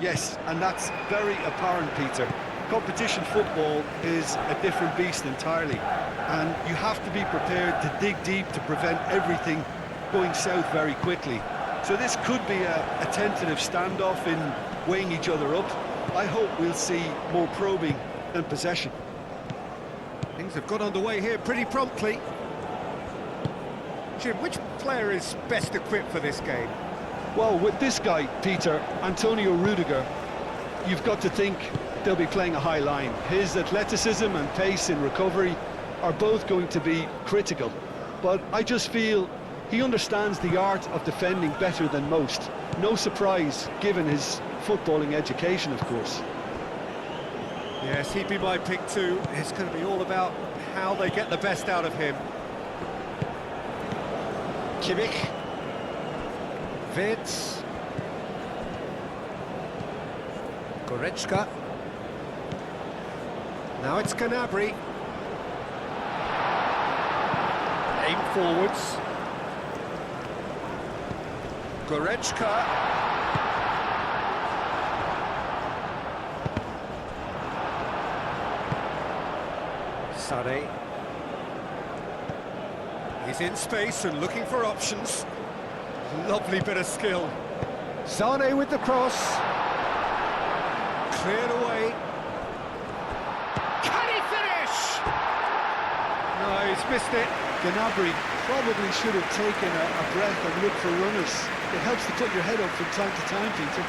Yes, and that's very apparent, Peter. Competition football is a different beast entirely, and you have to be prepared to dig deep to prevent everything going south very quickly. So this could be a tentative standoff in weighing each other up. I hope we'll see more probing than possession. Things have got underway here pretty promptly. Jim, which player is best equipped for this game? Well, with this guy, Peter, Antonio Rudiger, you've got to think they'll be playing a high line. His athleticism and pace in recovery are both going to be critical. But I just feel he understands the art of defending better than most. No surprise, given his footballing education, of course. Yes, he'd be my pick too. It's going to be all about how they get the best out of him. Kimmich. Wirtz. Goretzka. Now it's Gnabry. Aim forwards. Goretzka. Sané. He's in space and looking for options. Lovely bit of skill. Sané with the cross. Cleared away. Can he finish? No, he's missed it. Gnabry probably should have taken a breath and looked for runners. It helps to put your head up from time to time, Peter.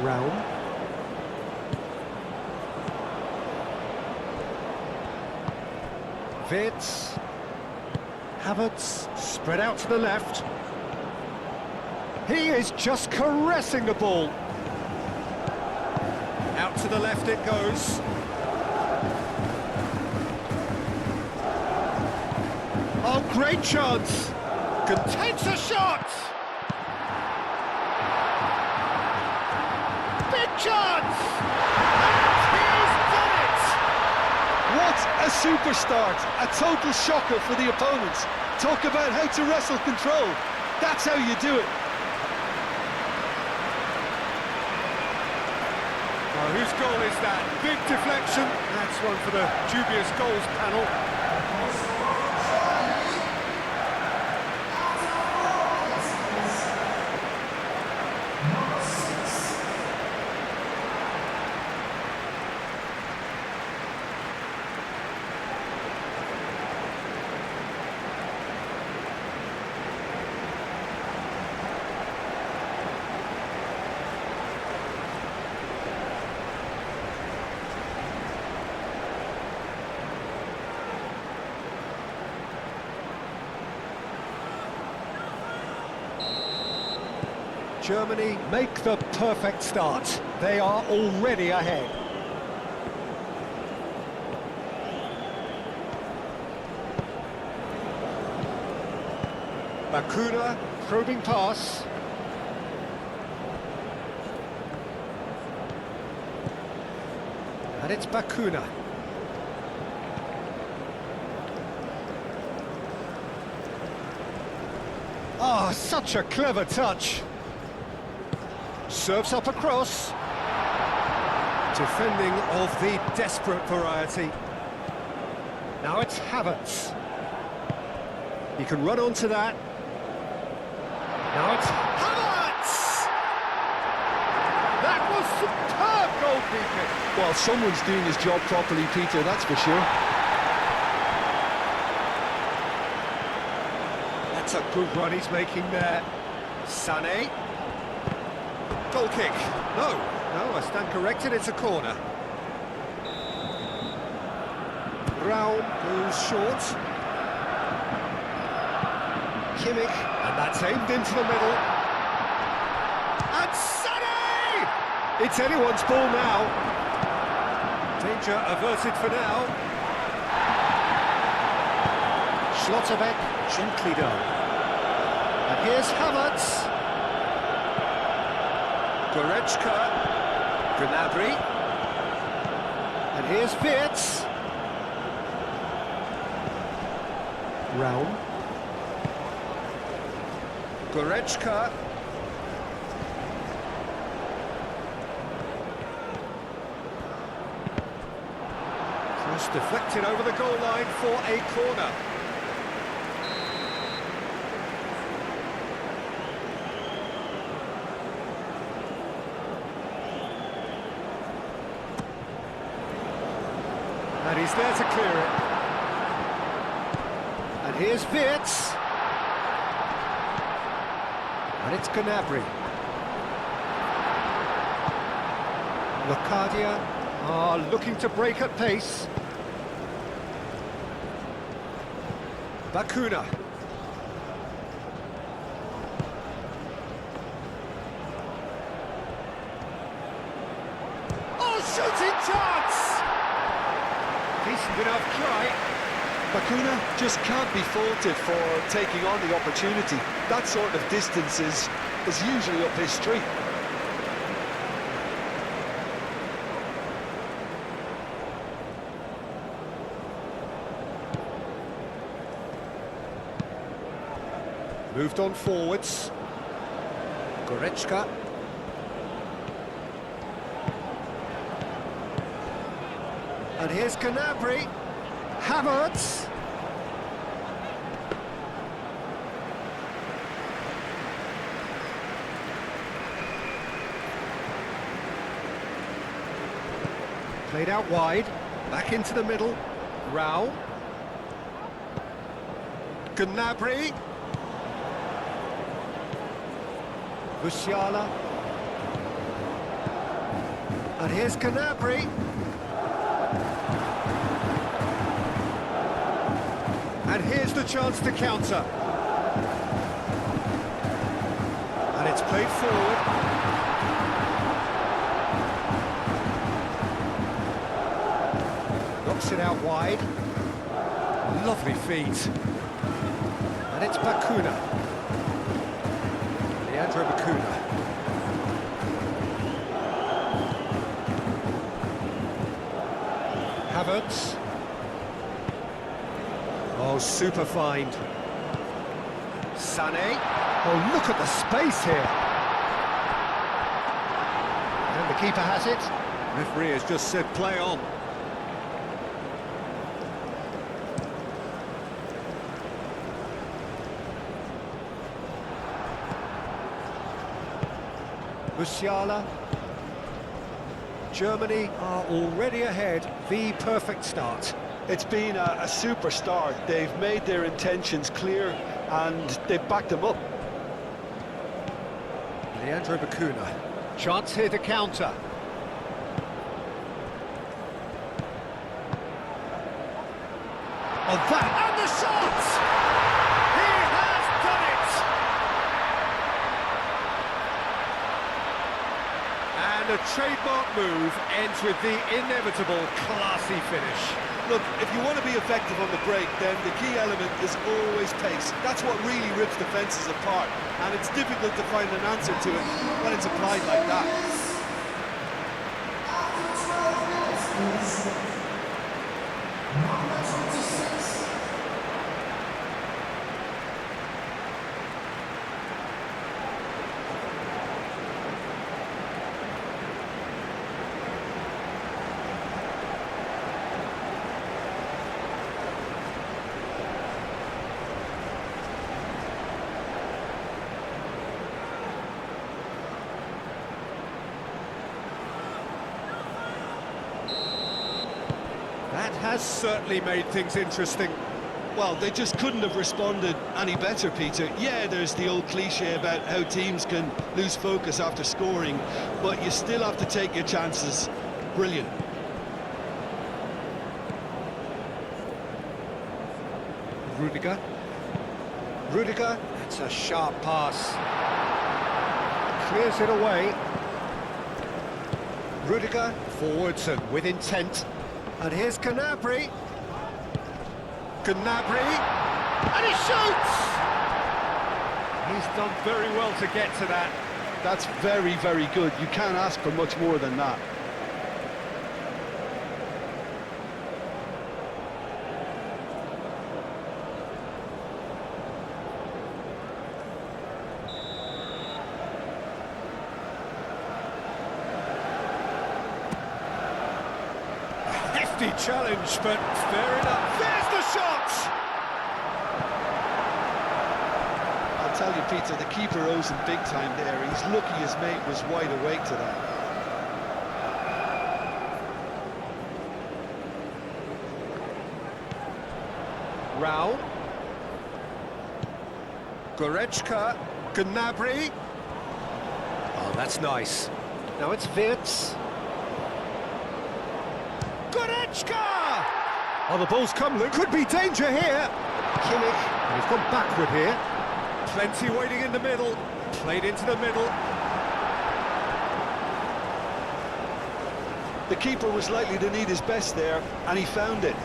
Raum. Wirtz. Havertz spread out to the left. He is just caressing the ball. Out to the left it goes. Oh, great chance! Contains a shot! Big chance! And he's done it! What a super start! A total shocker for the opponents. Talk about how to wrestle control. That's how you do it. Well, whose goal is that? Big deflection. That's one for the dubious goals panel. Germany make the perfect start. They are already ahead. Bakuna, probing pass. And it's Bakuna. Ah, such a clever touch. Serves up a cross. Defending of the desperate variety. Now it's Havertz. He can run onto that. Now it's Havertz! That was superb goalkeeping. Well, someone's doing his job properly, Peter, that's for sure. That's a good run he's making there. Sané. Goal kick. No, I stand corrected, it's a corner. Raum goes short. Kimmich, and that's aimed into the middle. And Sané! It's anyone's ball now. Danger averted for now. Schlotterbeck, gently done. And here's Havertz. Goretzka. Gnabry. And here's Wirtz. Raum. Goretzka. Cross deflected over the goal line for a corner. And he's there to clear it. And here's Wirtz. And it's Gnabry. Locadia are looking to break at pace. Bakuna. Oh, shooting chance! Decent enough try. Bakuna just can't be faulted for taking on the opportunity. That sort of distance is usually up his street. Moved on forwards. Goretzka. And here's Gnabry. Havertz. Played out wide. Back into the middle. Rao. Gnabry. Musiala. And here's Gnabry. And here's the chance to counter. And it's played forward. Knocks it out wide. Lovely feet. And it's Bakuna. Leandro Bakuna. Havertz. Oh, super find. Sané. Oh, look at the space here. And the keeper has it. Referee has just said play on. Musiala. Germany are already ahead. The perfect start. It's been a super start. They've made their intentions clear and they've backed them up. Leandro Bakuna. Chance here to counter. Oh, that and the shot! He has done it! And a trademark move ends with the inevitable classy finish. Look, if you want to be effective on the break, then the key element is always pace. That's what really rips defences apart, and it's difficult to find an answer to it when it's applied like that. That has certainly made things interesting. Well, they just couldn't have responded any better, Peter. Yeah, there's the old cliche about how teams can lose focus after scoring, but you still have to take your chances. Brilliant. Rudiger. Rudiger, it's a sharp pass. Clears it away. Rudiger, forwards and with intent. And here's Gnabry. Gnabry. And he shoots! He's done very well to get to that. That's very, very good. You can't ask for much more than that. Hefty challenge, but fair enough. There's the shot! I'll tell you, Peter, the keeper owes him big time there. He's lucky his mate was wide awake to that. Rao. Goretzka. Gnabry. Oh, that's nice. Now it's Wirtz. Goretzka! Oh, the ball's come. There could be danger here. Kimmich. And he's gone backward here. Plenty waiting in the middle. Played into the middle. The keeper was likely to need his best there, and he found it.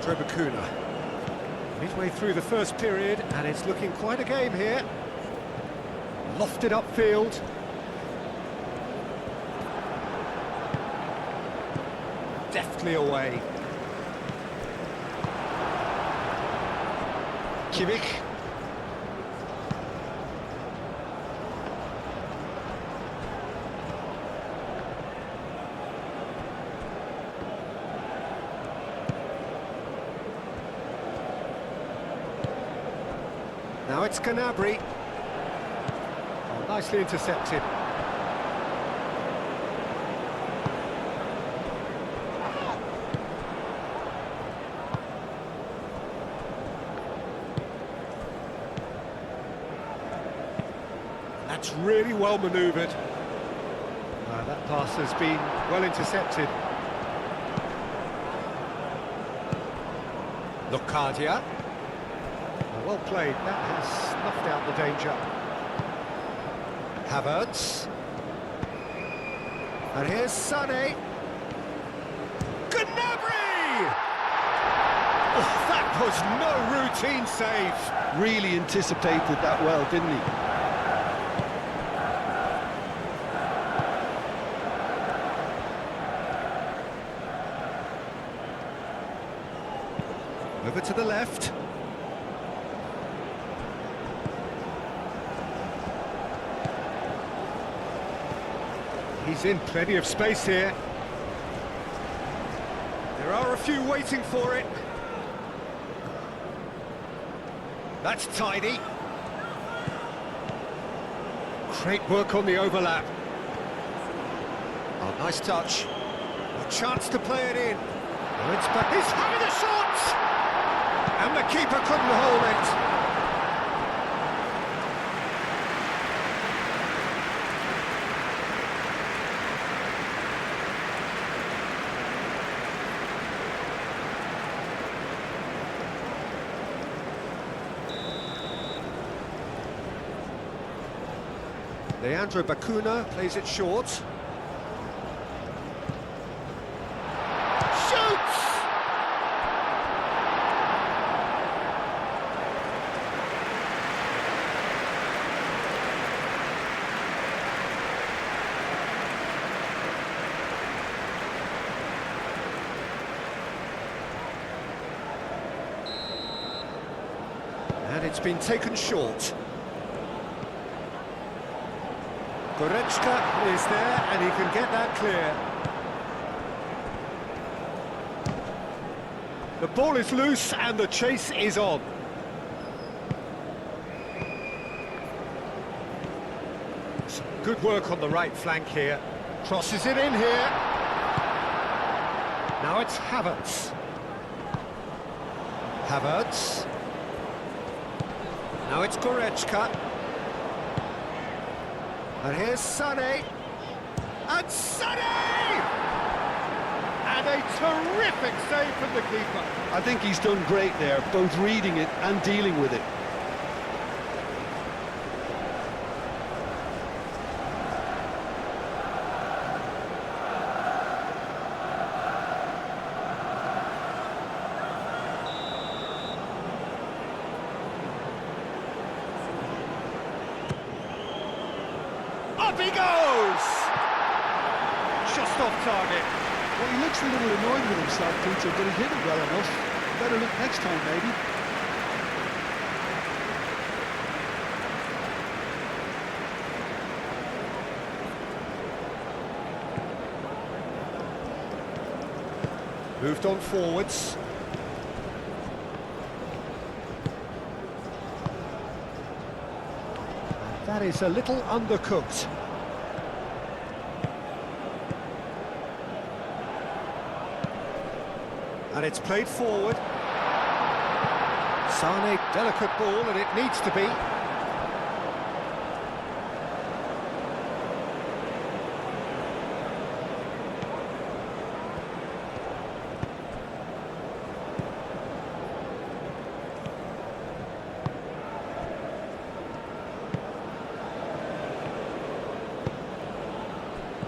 Bacuna. Midway through the first period, and it's looking quite a game here. Lofted upfield. Deftly away. Kimmich. Now it's Gnabry. Oh, nicely intercepted. That's really well manoeuvred. That pass has been well intercepted. Locadia. Well played, that has snuffed out the danger. Havertz. And here's Sané. Gnabry! Oh, that was no routine save. Really anticipated that well, didn't he? Over to the left. He's in plenty of space here. There are a few waiting for it. That's tidy. Great work on the overlap. Oh, nice touch. A chance to play it in. Oh, it's back. He's having a shot! And the keeper couldn't hold it. Leandro Bacuna plays it short. Shoots! And it's been taken short. Goretzka is there, and he can get that clear. The ball is loose, and the chase is on. Some good work on the right flank here. Crosses it in here. Now it's Havertz. Havertz. Now it's Goretzka. And here's Sané. And Sané! And And a terrific save from the keeper. I think he's done great there, both reading it and dealing with it. Up he goes! Just off target. Well, he looks a little annoyed with himself, Peter, but he hit it well enough. Better look next time, maybe. Moved on forwards. That is a little undercooked. And it's played forward. Sane, delicate ball, and it needs to be.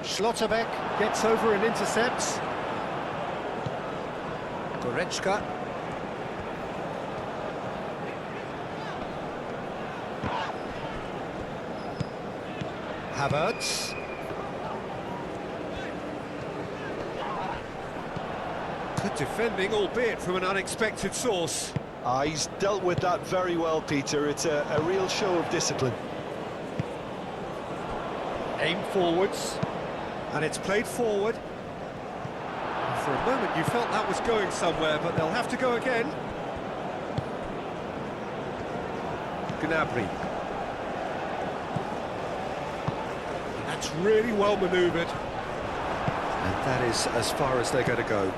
Schlotterbeck gets over and intercepts. Goretzka. Havertz. Good defending, albeit from an unexpected source. He's dealt with that very well, Peter. It's a real show of discipline. Aim forwards. And it's played forward. For a moment you felt that was going somewhere, but they'll have to go again. Gnabry. That's really well manoeuvred. And that is as far as they're going to go.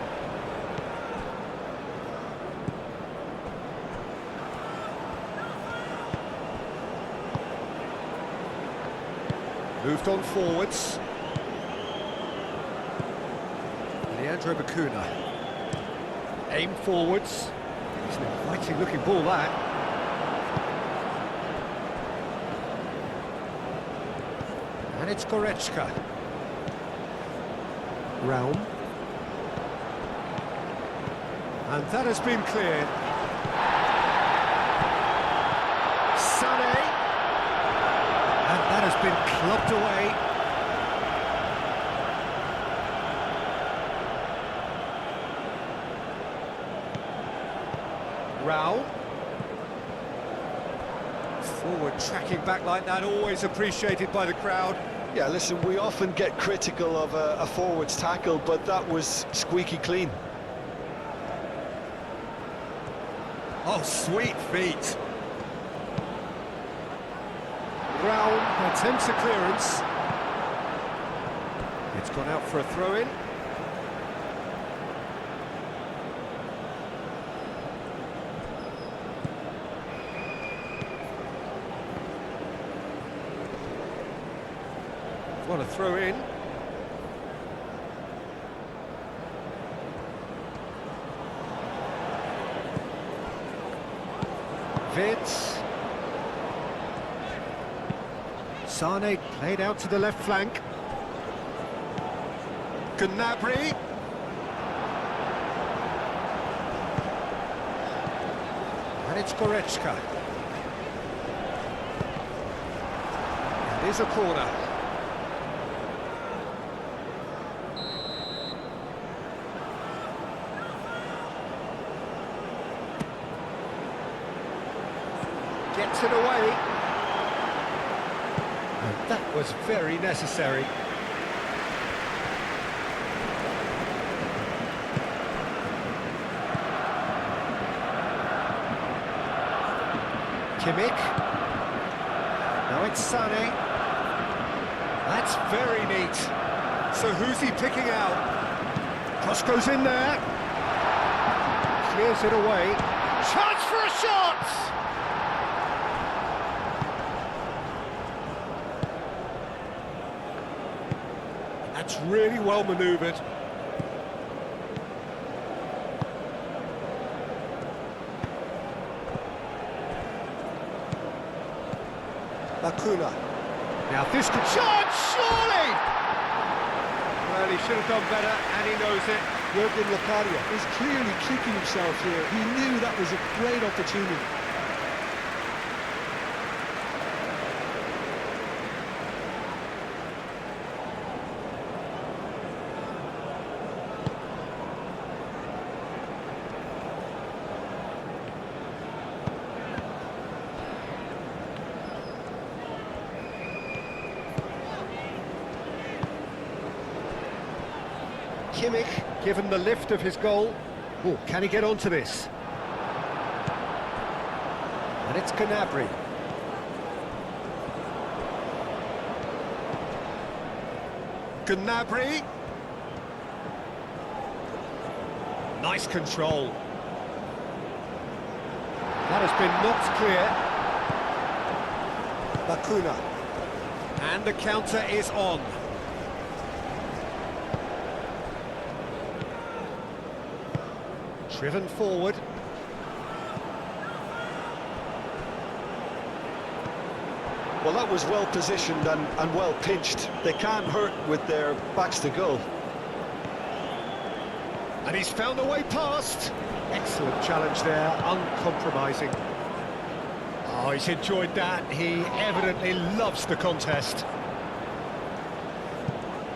Moved on forwards. Leandro Bacuna. Aim forwards. It's an inviting looking ball, that. And it's Goretzka. Raum. And that has been cleared. Sané. And that has been clubbed away. Raul. Forward tracking back like that, always appreciated by the crowd. Yeah, listen, we often get critical of a forward's tackle, but that was squeaky clean. Oh, sweet feet. Raul attempts a clearance. It's gone out for a throw-in. What a throw in. Vitz. Sane played out to the left flank. Gnabry. And it's Goretzka. It is a corner. Gets it away. And that was very necessary. Kimmich. Now it's Sané. That's very neat. So who's he picking out? Cross goes in there. Clears it away. Chance for a shot! That's really well manoeuvred. Bakuna. Now this could... Shot, surely! Well, he should have done better, and he knows it. Jürgen Locadia. He's clearly kicking himself here. He knew that was a great opportunity. Kimmich, given the lift of his goal. Oh, can he get onto this? And it's Gnabry. Gnabry. Nice control. That has been knocked clear. Bakuna. And the counter is on. Driven forward. Well, that was well positioned and well pinched. They can't hurt with their backs to goal. And he's found a way past. Excellent challenge there, uncompromising. Oh, he's enjoyed that. He evidently loves the contest.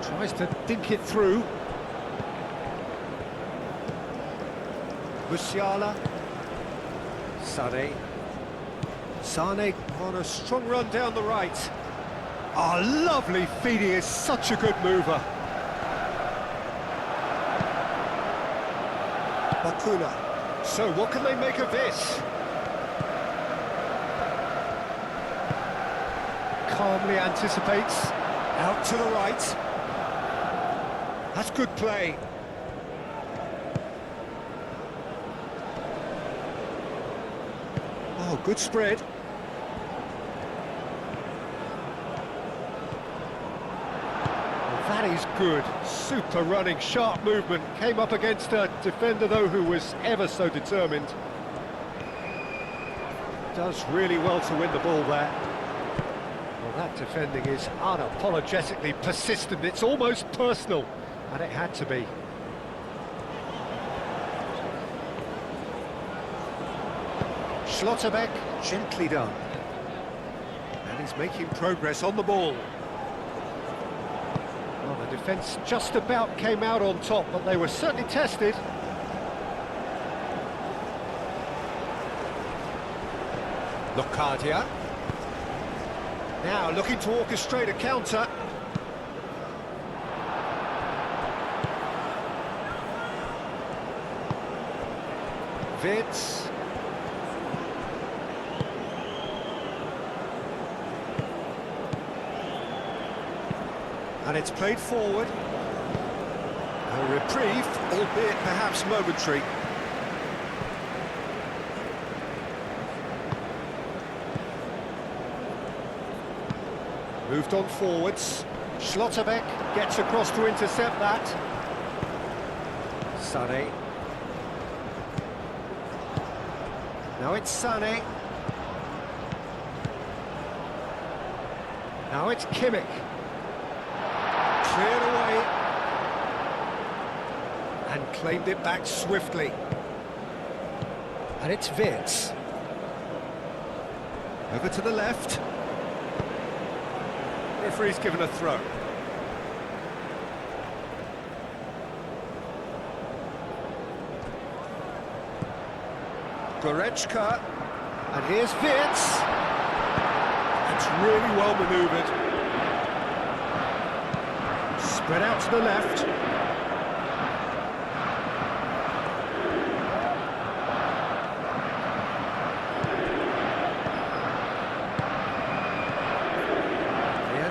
Tries to dink it through. Musiala. Sane on a strong run down the right. Oh, lovely feed, he is such a good mover. Bakuna. So what can they make of this? Calmly anticipates. Out to the right. That's good play. Oh, good spread. Well, that is good. Super running, sharp movement. Came up against a defender, though, who was ever so determined. Does really well to win the ball there. Well, that defending is unapologetically persistent. It's almost personal, and it had to be. Schlotterbeck, gently done. And he's making progress on the ball. Well, the defence just about came out on top, but they were certainly tested. Locadia. Now looking to orchestrate a counter. Vitz. And it's played forward. A reprieve, albeit perhaps momentary. Moved on forwards. Schlotterbeck gets across to intercept that. Sané. Now it's Sané. Now it's Kimmich. Cleared away. And claimed it back swiftly. And it's Vitz. Over to the left. Referee's given a throw. Goretzka. And here's Vitz. It's really well manoeuvred. Spread out to the left.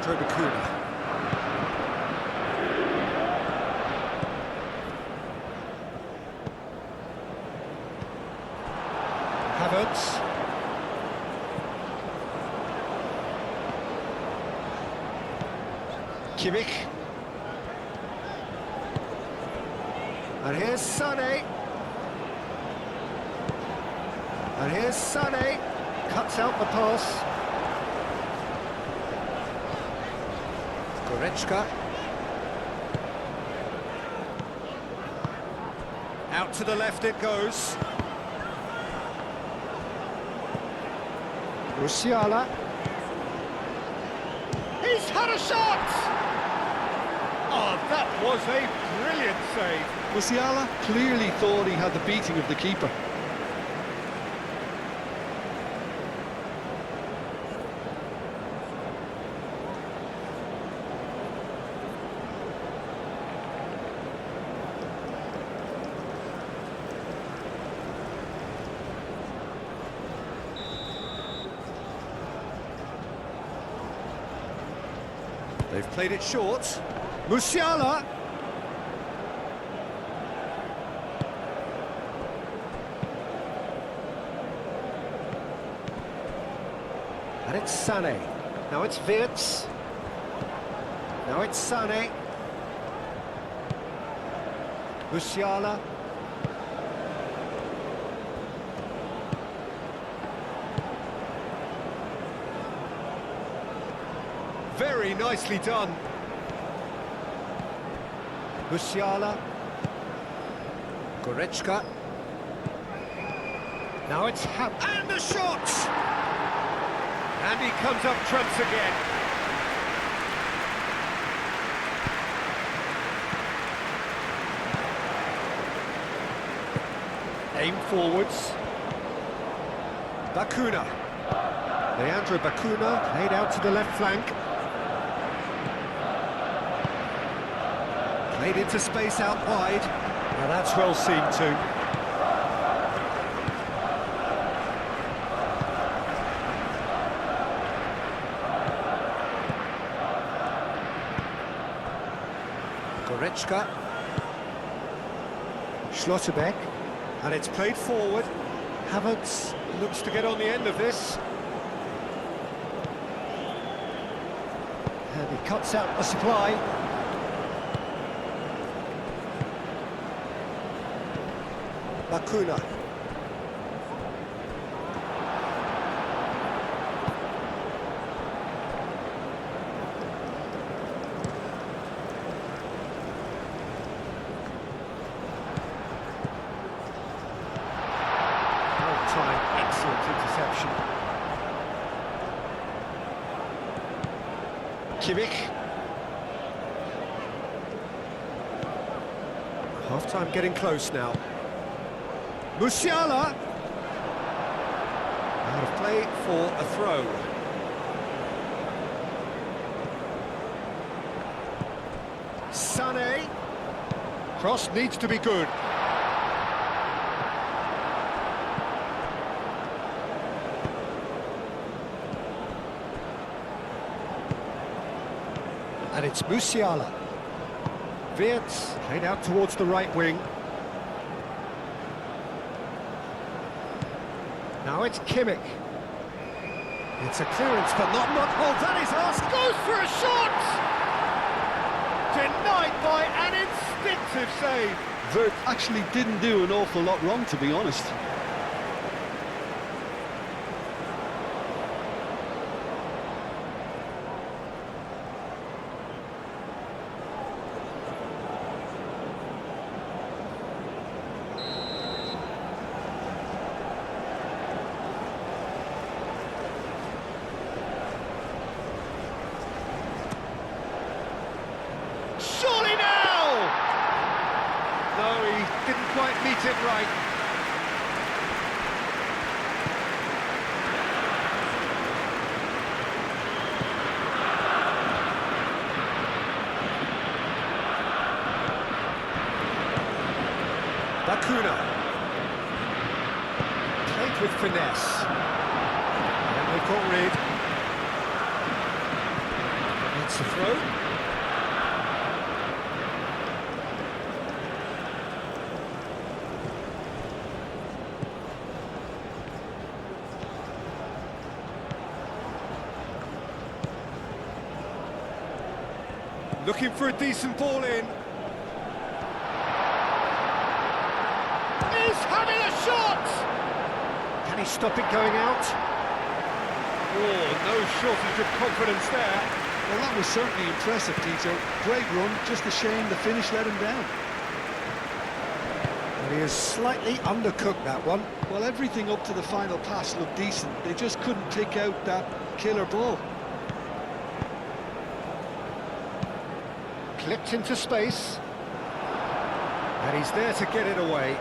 Bakuna. Havertz. Kimmich. And here's Sané. And here's Sané. Cuts out the pass. Goretzka. Out to the left it goes. Musiala. He's had a shot! Oh, that was a brilliant save. Musiala clearly thought he had the beating of the keeper. They've played it short. Musiala! And it's Sané. Now it's Wirtz. Now it's Sané. Musiala. Very nicely done. Musiala. Goretzka. Now it's and the shot! And he comes up trumps again. Aim forwards. Bakuna. Leandro Bakuna played out to the left flank. Played into space out wide. Now that's well seen too. Goretzka. Schlotterbeck. And it's played forward. Havertz looks to get on the end of this. And he cuts out the supply. Bakuna. Well-timed, excellent interception. Kimmich. Half-time getting close now. Musiala! Out of play for a throw. Sané. Cross needs to be good. And it's Musiala. Wirtz played out towards the right wing. Now it's Kimmich. It's a clearance, but not... Oh, that is asked. Goes for a shot! Denied by an instinctive save. Wirtz actually didn't do an awful lot wrong, to be honest. Surely now! No, he didn't quite meet it right. Bakuna. Played with finesse. And they got rid. It's a throw. Looking for a decent ball in. He's having a shot! Can he stop it going out? Oh, no shortage of confidence there. Well, that was certainly impressive, Peter. Great run, just a shame the finish let him down. And he has slightly undercooked that one. Well, everything up to the final pass looked decent. They just couldn't pick out that killer ball. Clipped into space. And he's there to get it away.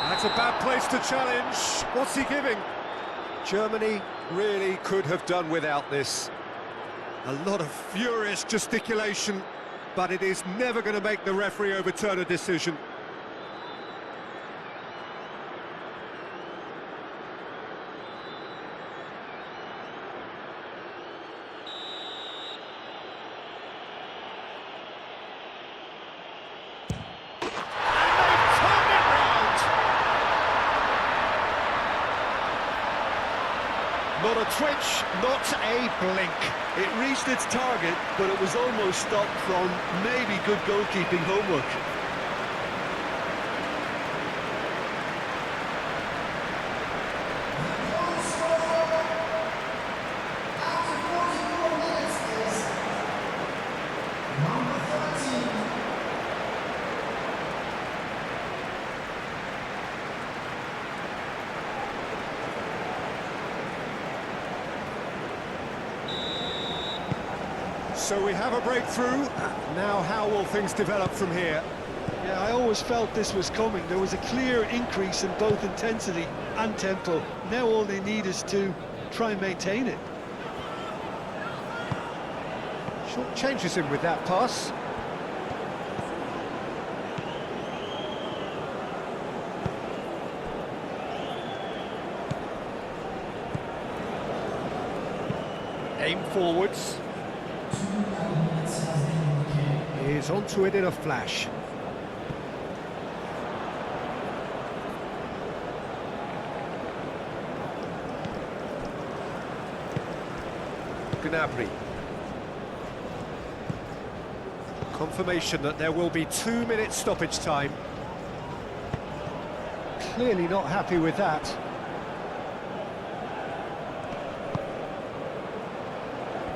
That's a bad place to challenge. What's he giving? Germany really could have done without this. A lot of furious gesticulation, but it is never going to make the referee overturn a decision. Not a twitch, not a blink. It reached its target, but it was almost stopped from maybe good goalkeeping homework. So we have a breakthrough. Now how will things develop from here? Yeah, I always felt this was coming. There was a clear increase in both intensity and tempo. Now all they need is to try and maintain it. Short changes him with that pass. Aim forwards. He's onto it in a flash. Gnabry. Confirmation that there will be 2 minutes stoppage time. Clearly not happy with that.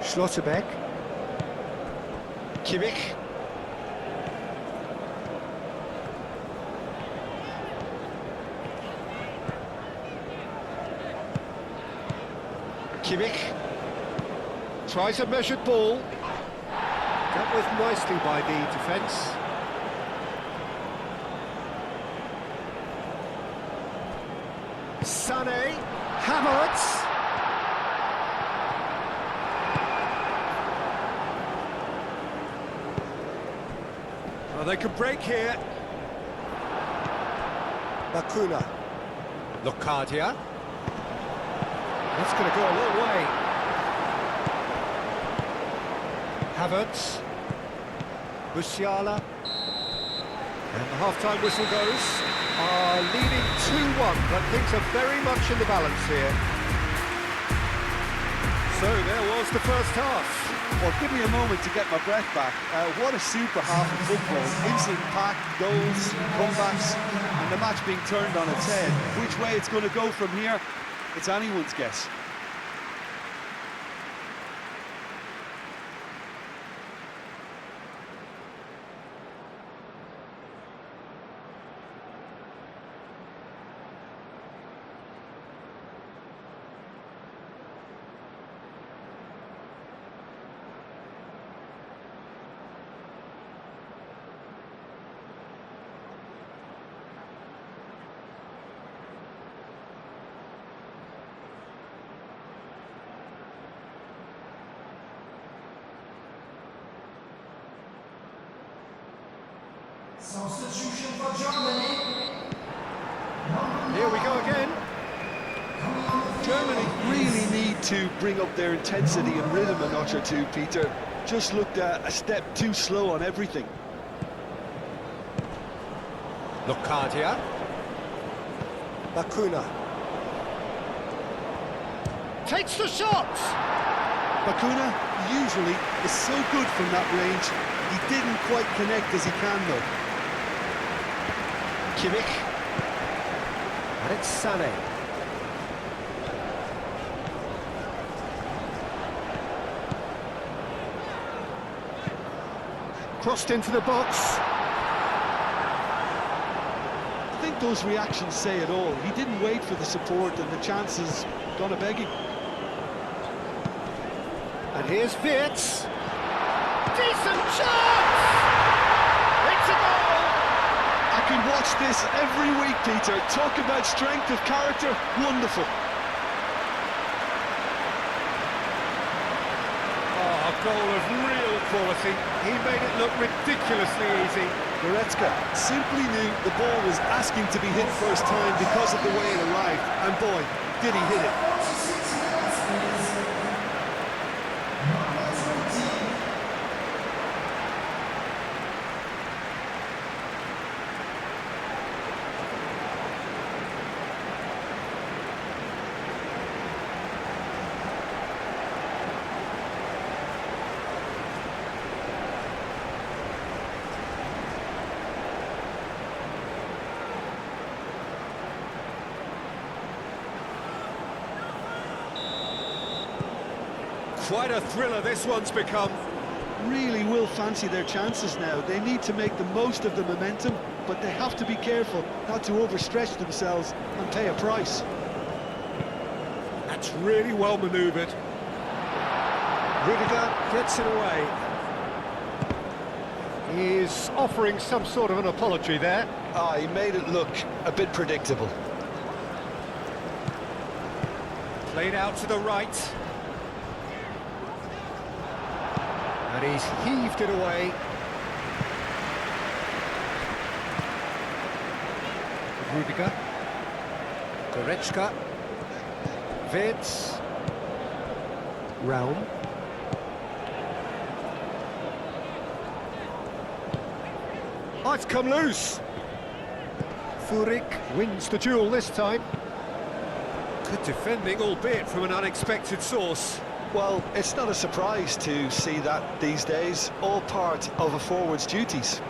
Schlotterbeck. Kimmich. Kimmich tries a measured ball. Dealt with nicely by the defence. Sané, Havertz. Well, they could break here. Bakuna. Locadia. That's going to go a long way. Havertz. Musiala. And the half-time whistle goes. Leading 2-1, but things are very much in the balance here. So there was the first half. Well, give me a moment to get my breath back. What a super half of football. Instant pack, goals, comebacks, and the match being turned on its head. Which way it's going to go from here, it's anyone's guess. Substitution for Germany. Here we go again. Germany really need to bring up their intensity and rhythm a notch or two, Peter. Just looked a step too slow on everything. Locadia. Bakuna. Takes the shot! Bakuna usually is so good from that range. He didn't quite connect as he can, though. Kimmich. And it's Sané. Crossed into the box. I think those reactions say it all. He didn't wait for the support and the chances gone a-begging. And here's Wirtz. Decent chance! It's a goal! I can watch this every week, Peter. Talk about strength of character. Wonderful. Oh, a goal of real quality. He made it look ridiculously easy. Goretzka simply knew the ball was asking to be hit first time because of the way it arrived. And boy, did he hit it. 46 minutes is number 20. Quite a thriller this one's become. Really will fancy their chances now. They need to make the most of the momentum, but they have to be careful not to overstretch themselves and pay a price. That's really well manoeuvred. Rudiger gets it away. He's offering some sort of an apology there. He made it look a bit predictable. Played out to the right. And he's heaved it away. Rudiger. Goretzka. Wirtz. Raum. Oh, it's come loose. Furyk wins the duel this time. Good defending, albeit from an unexpected source. Well, it's not a surprise to see that these days, all part of a forward's duties.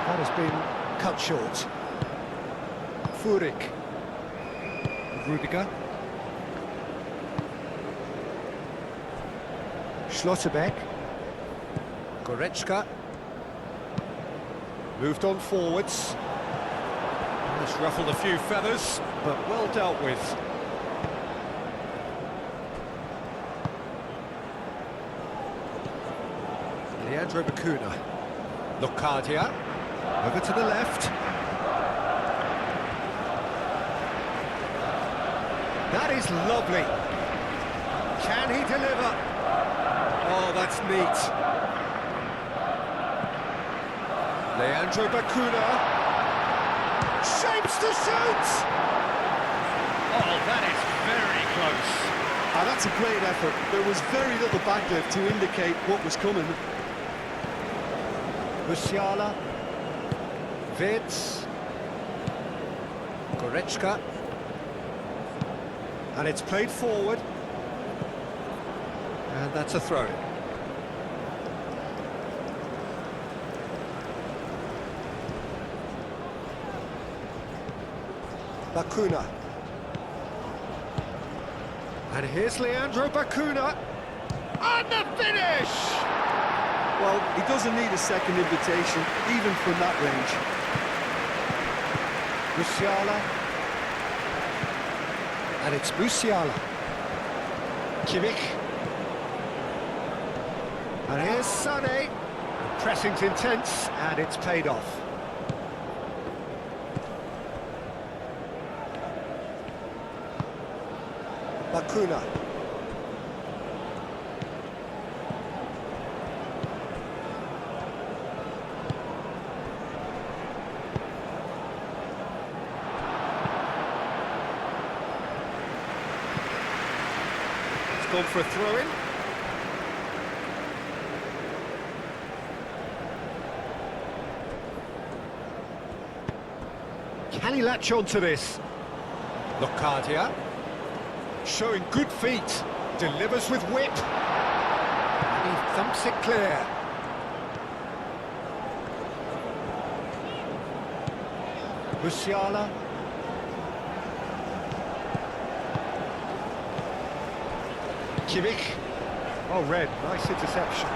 That has been cut short. Furyk. Rudiger. Schlotterbeck. Goretzka. Moved on forwards. Just ruffled a few feathers, but well dealt with. Leandro Bacuna. Locadia. Over to the left. That is lovely. Can he deliver? Oh, that's neat. Leandro Bacuna. Shapes to shoot! Oh, that is very close. That's a great effort. There was very little backlift to indicate what was coming. Musiala. Wirtz. Goretzka. And it's played forward. And that's a throw. Bacuna. And here's Leandro Bacuna. And the finish! Well, he doesn't need a second invitation, even from that range. Musiala. And it's Musiala. Kimmich. And here's Sané. The pressing's intense, and it's paid off. Bacuna. It's gone for a throw-in. Can he latch on to this? Locadia. Showing good feet, delivers with whip, and he thumps it clear. Musiala. Kimmich. Oh, red, nice interception.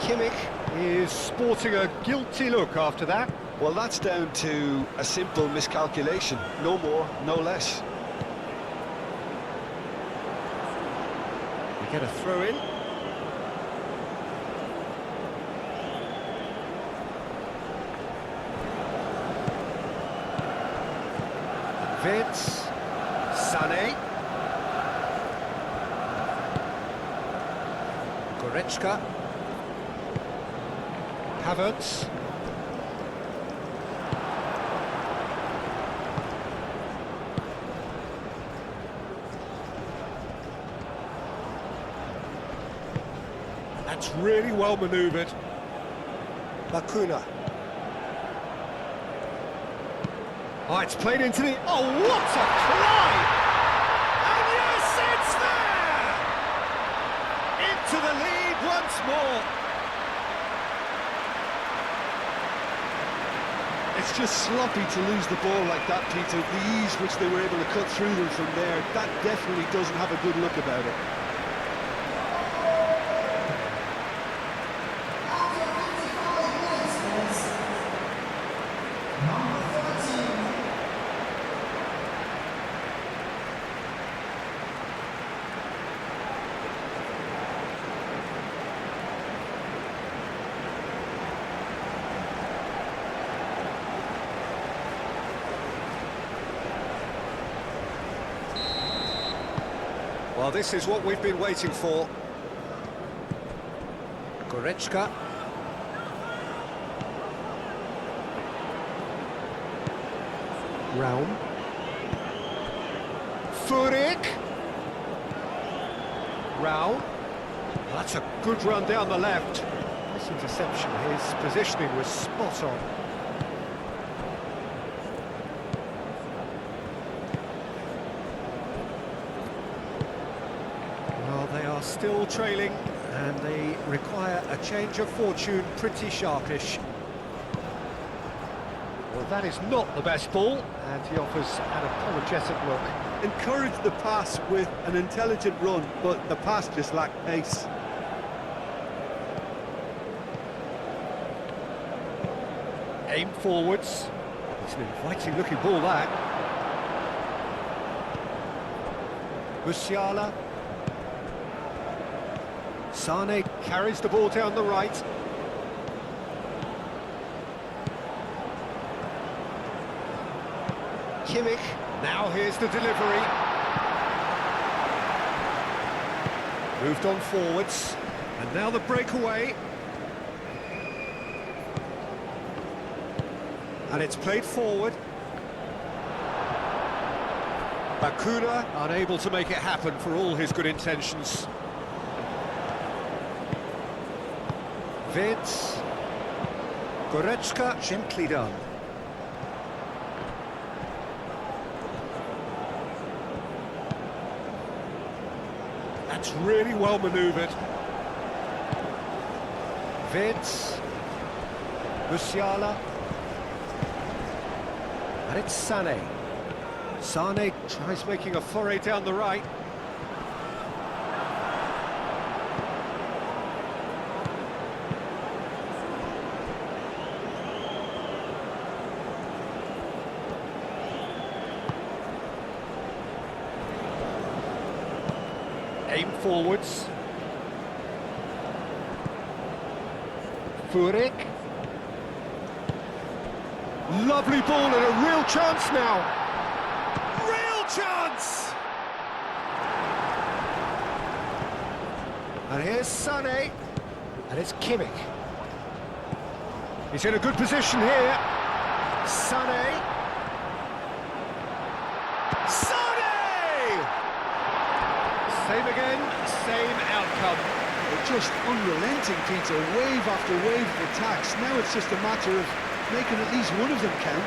Kimmich is sporting a guilty look after that. Well, that's down to a simple miscalculation. No more, no less. We get a throw in. Vince. Sané. Goretzka. Havertz. That's really well manoeuvred. Bakuna. Oh, it's played into the... Oh, what a try! And yes, it's there! Into the lead once more. It's just sloppy to lose the ball like that, Peter. The ease which they were able to cut through them from there, that definitely doesn't have a good look about it. After 55 minutes, boys. Number 13. Well, this is what we've been waiting for. Goretzka. Raum. Furyk. Raum. That's a good run down the left. This interception, his positioning was spot on. Well, they are still trailing, and they require a change of fortune pretty sharpish. Well, that is not the best ball, and he offers an apologetic look. Encourage the pass with an intelligent run, but the pass just lacked pace. Aim forwards. It's an inviting looking ball, that. Musiala. Sané carries the ball down the right. Kimmich. Now here's the delivery. Moved on forwards. And now the breakaway. And it's played forward. Bakuna unable to make it happen for all his good intentions. Vince. Goretzka, gently done. That's really well manoeuvred. Vince. Musiala. And it's Sané. Sané tries making a foray down the right. Aim forwards. Furyk. Lovely ball and a real chance now. Real chance! And here's Sané. And it's Kimmich. He's in a good position here. Sané. Sané! Same again, same outcome. They're just unrelenting, Peter. Wave after wave of attacks. Now it's just a matter of making at least one of them count.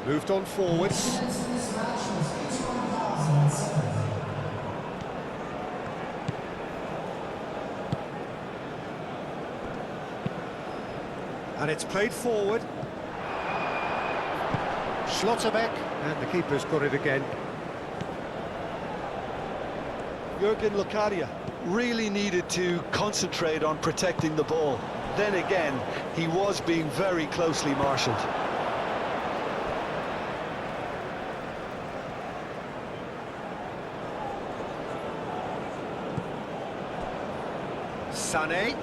Moved on forwards. Attendance in this match was 81,007. And it's played forward. Schlotterbeck, and the keeper's got it again. Jurgen Locadia really needed to concentrate on protecting the ball. Then again, he was being very closely marshalled. Sané.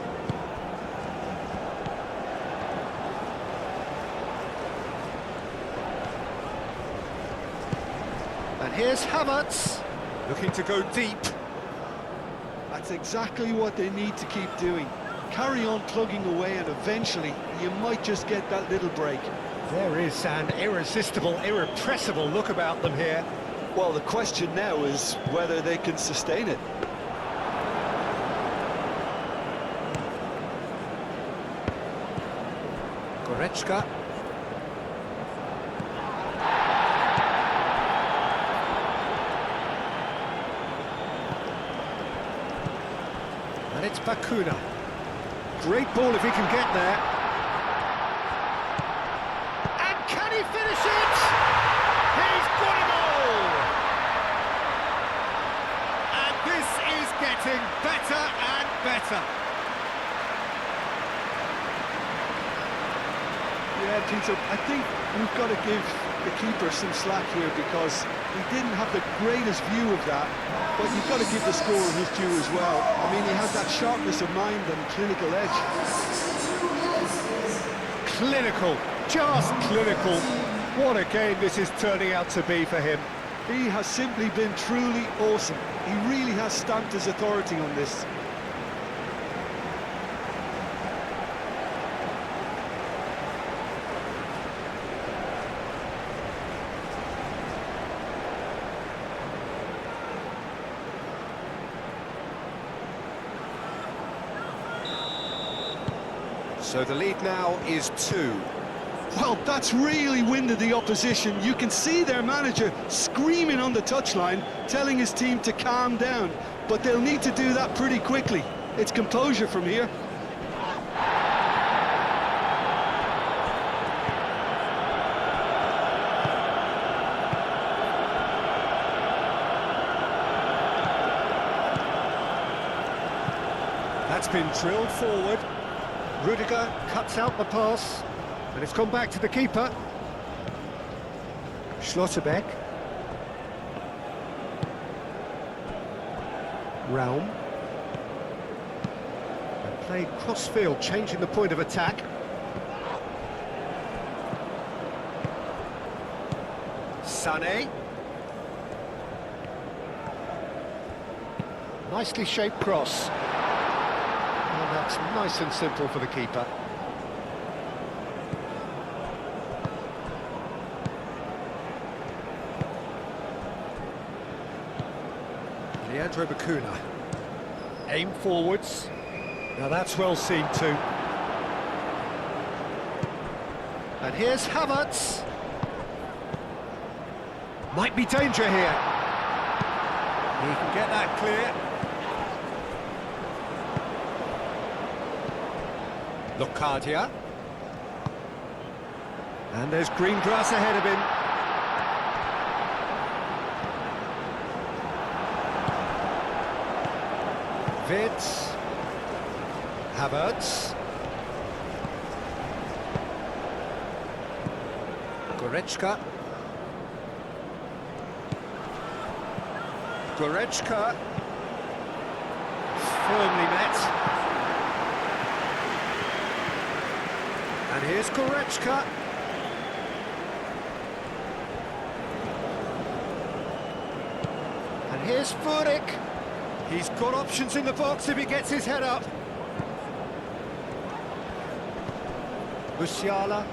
And here's Havertz, looking to go deep. That's exactly what they need to keep doing. Carry on plugging away and eventually you might just get that little break. There is an irresistible, irrepressible look about them here. Well, the question now is whether they can sustain it. Goretzka. And it's Bakuna. Great ball if he can get there. And can he finish it? He's got it all! And this is getting better and better. Yeah, Peter, I think we've got to give the keeper some slack here because he didn't have the greatest view of that, but you've got to give the scorer his due as well. I mean, he has that sharpness of mind and clinical edge. 62 minutes is Clinical, just clinical. What a game this is turning out to be for him. He has simply been truly awesome. He really has stamped his authority on this. So the lead now is 2. Well, that's really winded the opposition. You can see their manager screaming on the touchline, telling his team to calm down. But they'll need to do that pretty quickly. It's composure from here. That's been drilled forward. Rudiger cuts out the pass, and it's gone back to the keeper. Schlotterbeck. Raum. And played cross-field, changing the point of attack. Sané. Nicely shaped cross. And that's nice and simple for the keeper. Leandro Bakuna. Aim forwards. Now that's well seen too. And here's Havertz. Might be danger here. He can get that clear. Locadia. And there's green grass ahead of him. Vitz. Havertz. Goretzka. Goretzka. Firmly met. And here's Goretzka. And here's Furyk. He's got options in the box if he gets his head up. Musiala.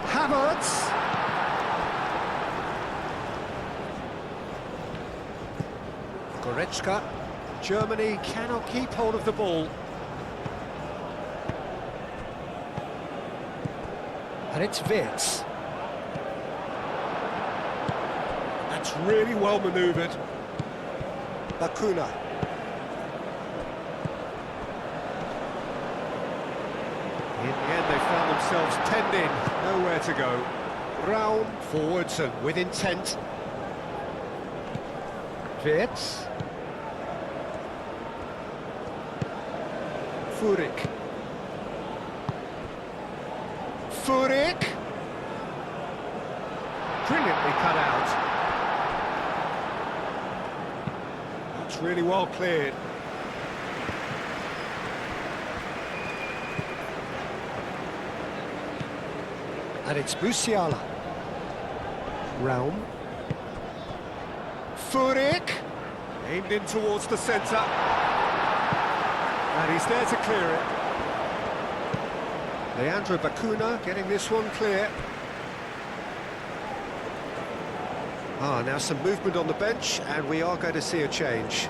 Havertz. Goretzka. Germany cannot keep hold of the ball. And it's Wirtz. That's really well manoeuvred. Bakuna. In the end, they found themselves penned in, nowhere to go. Round forwards and with intent. Wirtz. Furyk. Furyk. Brilliantly cut out. That's really well cleared. And it's Musiala. Raum. Furyk. Aimed in towards the centre. And he's there to clear it. Leandro Bakuna getting this one clear. Now some movement on the bench, and we are going to see a change.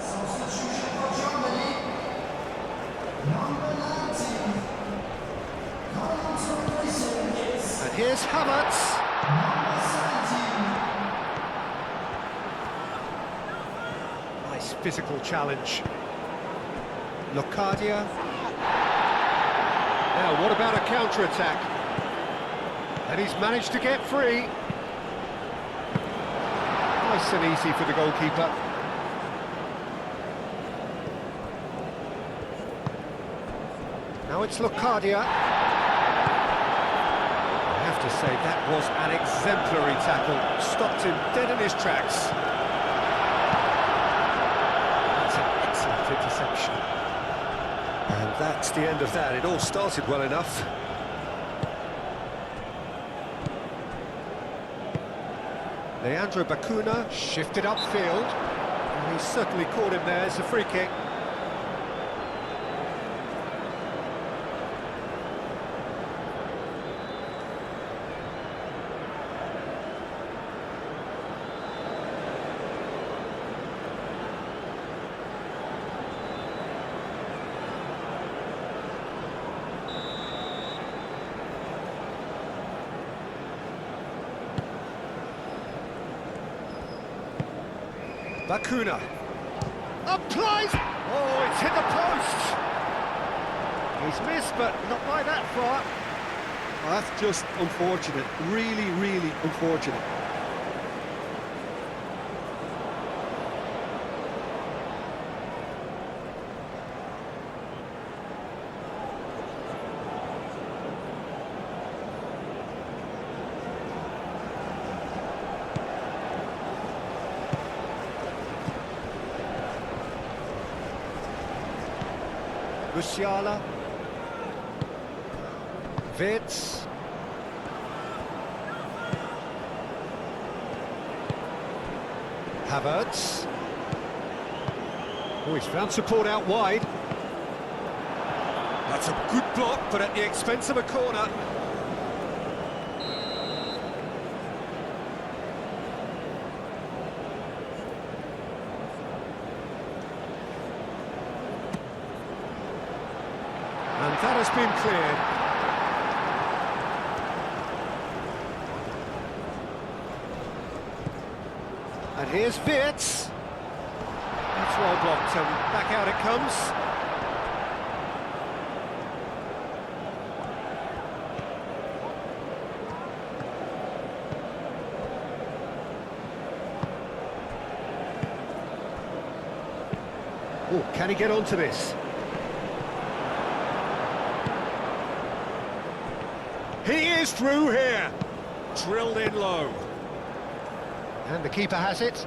Substitution for Germany. Number 19. Coming to replacing is And here's Havertz. number 17. Nice physical challenge. Locadia. Now, what about a counter-attack? And he's managed to get free. Nice and easy for the goalkeeper. Now it's Locadia. I have to say, that was an exemplary tackle. Stopped him dead in his tracks. That's an excellent interception. And that's the end of that. It all started well enough. Leandro Bakuna shifted upfield. And he's certainly caught him there. It's a free kick. Bakuna applies. Oh, it's hit the post. He's missed, but not by that far. Well, that's just unfortunate. Really, really unfortunate. Musiala. Wirtz. Havertz. Oh, he's found support out wide. That's a good block, but at the expense of a corner. And that has been cleared. And here's Wirtz. That's well blocked, and back out it comes. Oh, can he get onto this? He is through here. Drilled in low. And the keeper has it.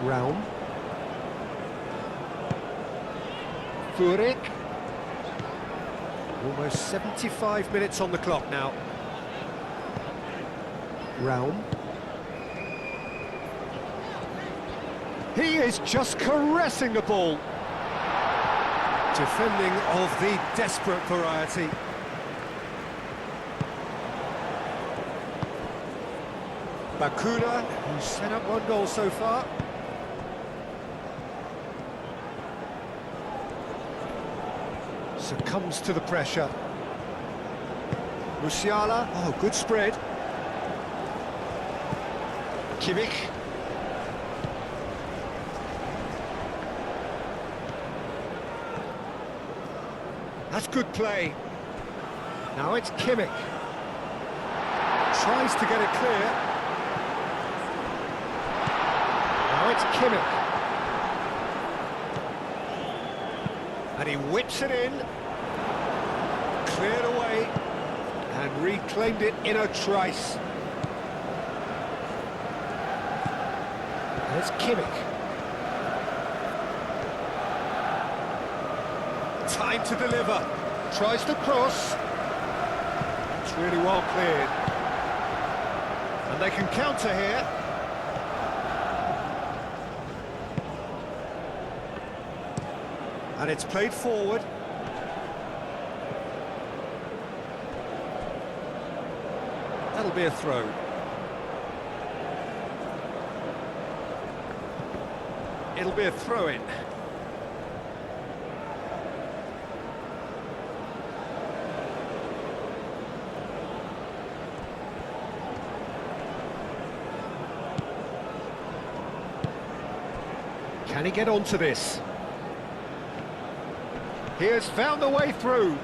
Raum. Furyk. Almost 75 minutes on the clock now. Raum. He is just caressing the ball. Defending of the desperate variety. Bakuna, who's set up one goal so far. Succumbs to the pressure. Musiala, oh, good spread. Kimmich. That's good play. Now it's Kimmich. Tries to get it clear. Now it's Kimmich. And he whips it in. Cleared away. And reclaimed it in a trice. There's Kimmich. Time to deliver. Tries to cross. It's really well cleared. And they can counter here. And it's played forward. That'll be a throw. It'll be a throw-in. Can he get onto this? He has found the way through.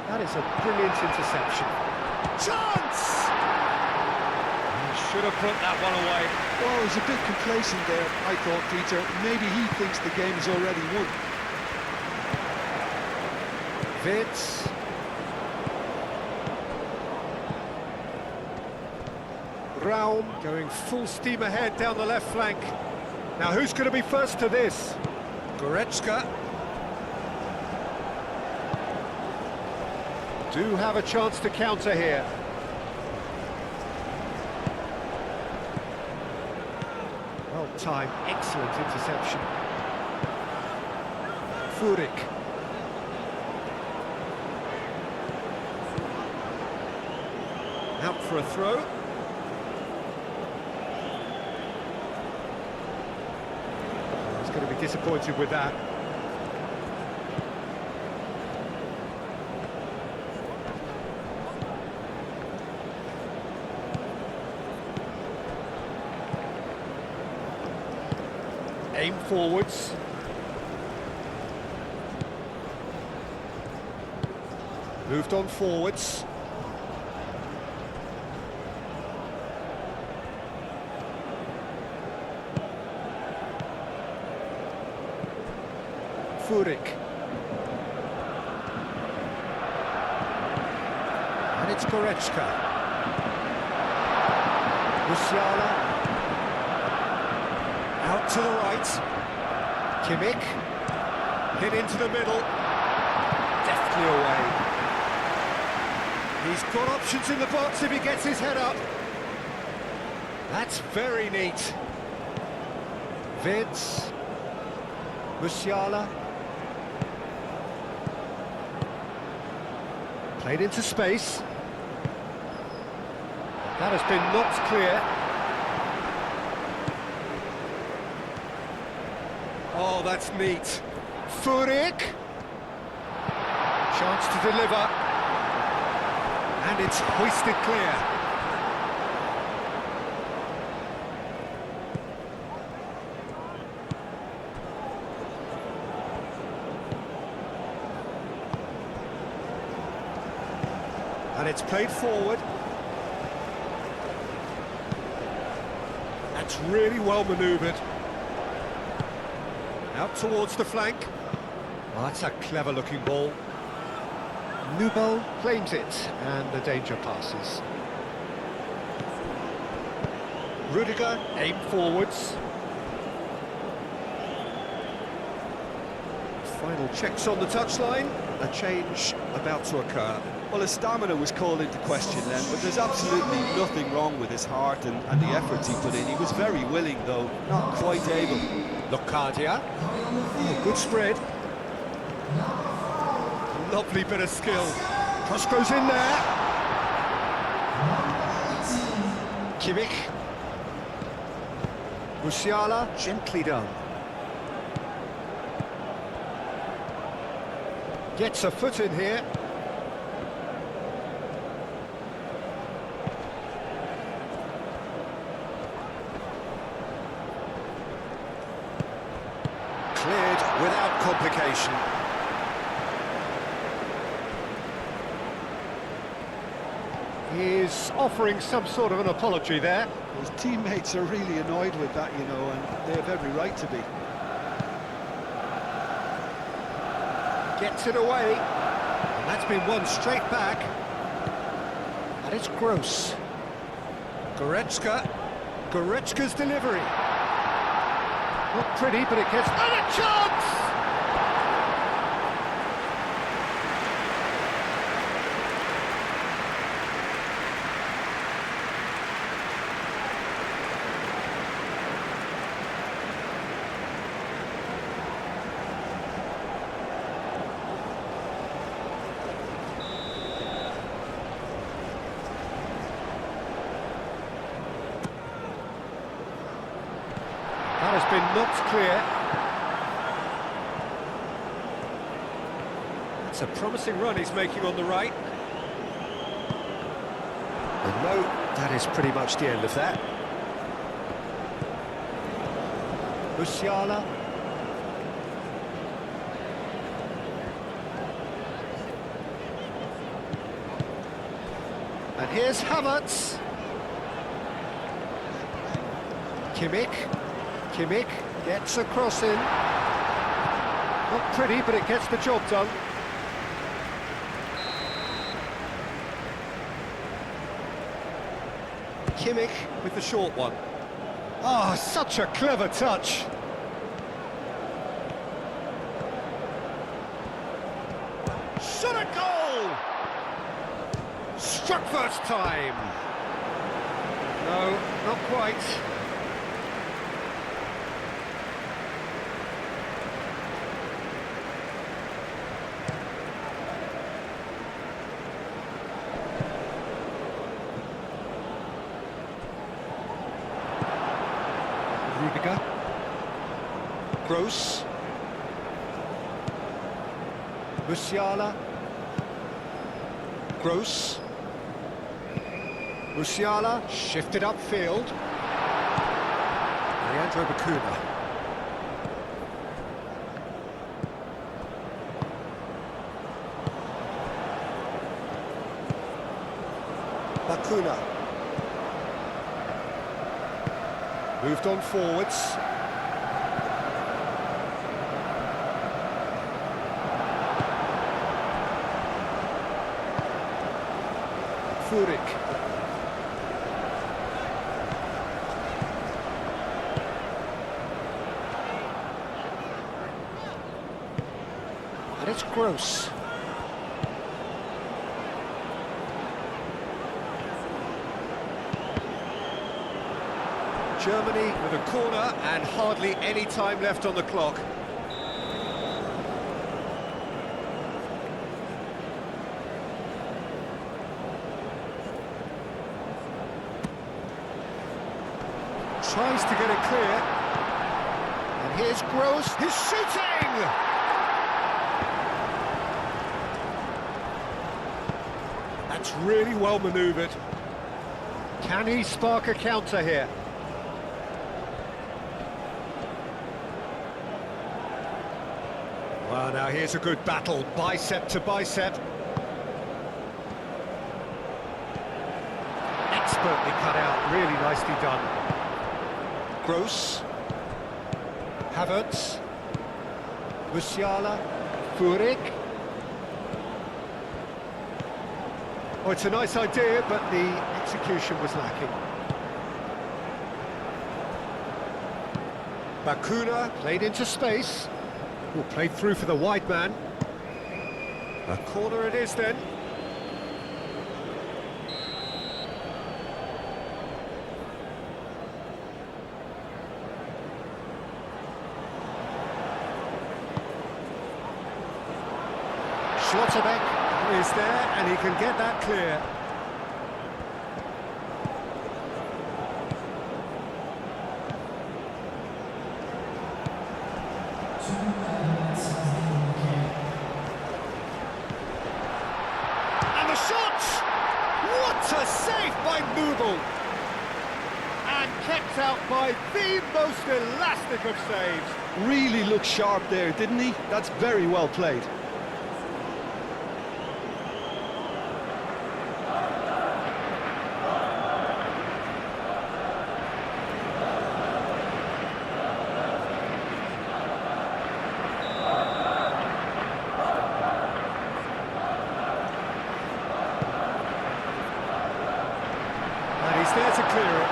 That is a brilliant interception. Chance! He should have put that one away. Oh, he was a bit complacent there, I thought, Peter. Maybe he thinks the game is already won. Vitz. Raum going full steam ahead down the left flank. Now who's going to be first to this? Goretzka. Do have a chance to counter here. Well timed, excellent interception. Furyk. Out for a throw. He's going to be disappointed with that. Aim forwards. Moved on forwards. Furyk. And it's Goretzka. Musiala. Out to the right. Kimmich. Hit into the middle. Deftly away. He's got options in the box if he gets his head up. That's very neat. Vitz. Musiala. Played into space. That has been knocked clear. Oh, that's neat. Furyk. Chance to deliver. And it's hoisted clear. And it's played forward. That's really well manoeuvred. Out towards the flank. Well, that's a clever-looking ball. Nubel claims it, and the danger passes. Rudiger, aim forwards. Final checks on the touchline. A change about to occur. Well, his stamina was called into question then, but there's absolutely nothing wrong with his heart and the efforts he put in. He was very willing, though, not quite able. Locadia. Oh, good spread. Lovely bit of skill. Cross goes in there. Kimmich. Musiala, gently done. Gets a foot in here. Cleared without complication. He's offering some sort of an apology there. His teammates are really annoyed with that, you know, and they have every right to be. Gets it away. And that's been won straight back. And it's Gross. Goretzka. Goretzka's delivery. Not pretty, but it gets... And a chance! That has been knocked clear. It's a promising run he's making on the right. And no, that is pretty much the end of that. Musiala. And here's Havertz. Kimmich. Kimmich gets a cross in. Not pretty, but it gets the job done. Kimmich with the short one. Ah, such a clever touch. Shot a goal! Struck first time. No, not quite. Rudiger. Gross. Musiala. Gross. Musiala shifted upfield. Leandro Bacuna. Bacuna. Moved on forwards. Furyk. And it's Gross. Germany with a corner and hardly any time left on the clock. Tries to get it clear. And here's Gross. He's shooting! That's really well manoeuvred. Can he spark a counter here? Well, now here's a good battle, bicep to bicep. Expertly cut out, really nicely done. Gross. Havertz. Musiala. Furyk. Oh, it's a nice idea, but the execution was lacking. Bacuna played into space. Well, played through for the wide man. A corner it is then. Schlotterbeck is there and he can get that clear. What a save by Noble! And kept out by the most elastic of saves. Really looked sharp there, didn't he? That's very well played. And he's there to clear it.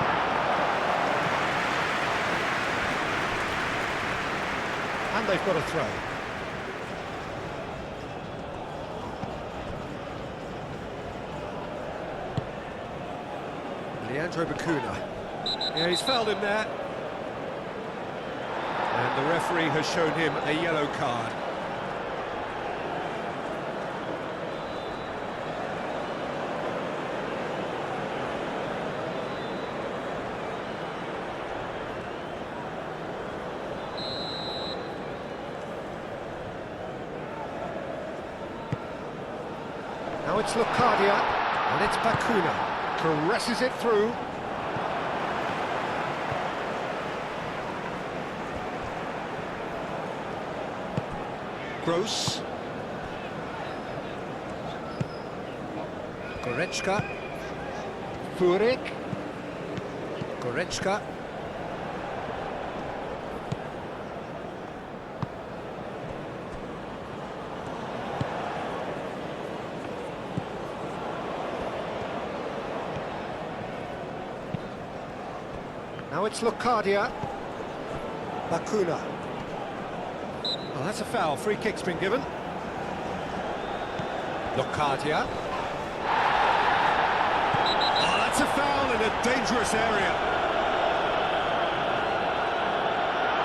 And they've got a throw. Leandro Bacuna. Yeah, he's fouled him there. And the referee has shown him a yellow card. Now it's Locadia, and it's Bacuna. Caresses it through. Gross. Goretzka. Furyk. Goretzka. Now it's Locadia. Bacuna. Oh, that's a foul. Free kick's been given. Locadia. Oh, that's a foul in a dangerous area.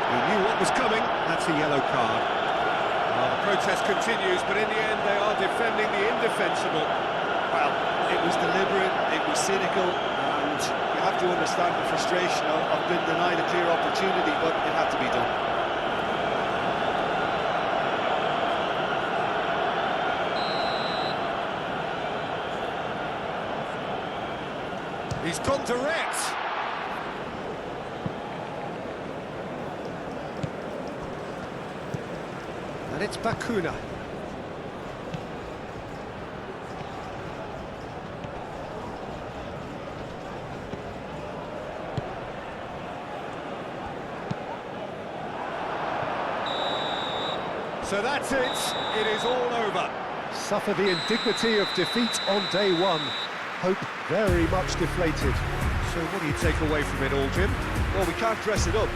He knew what was coming. That's a yellow card. Well, the protest continues, but in the end they are defending the indefensible. Well, it was deliberate, it was cynical, and you have to understand the frustration of being denied a clear opportunity, but it had to be done. He's gone direct. And it's Bacuna. So that's it. It is all over. Suffer the indignity of defeat on day one. Hope very much deflated. So what do you take away from it all, Jim? Well, we can't dress it up.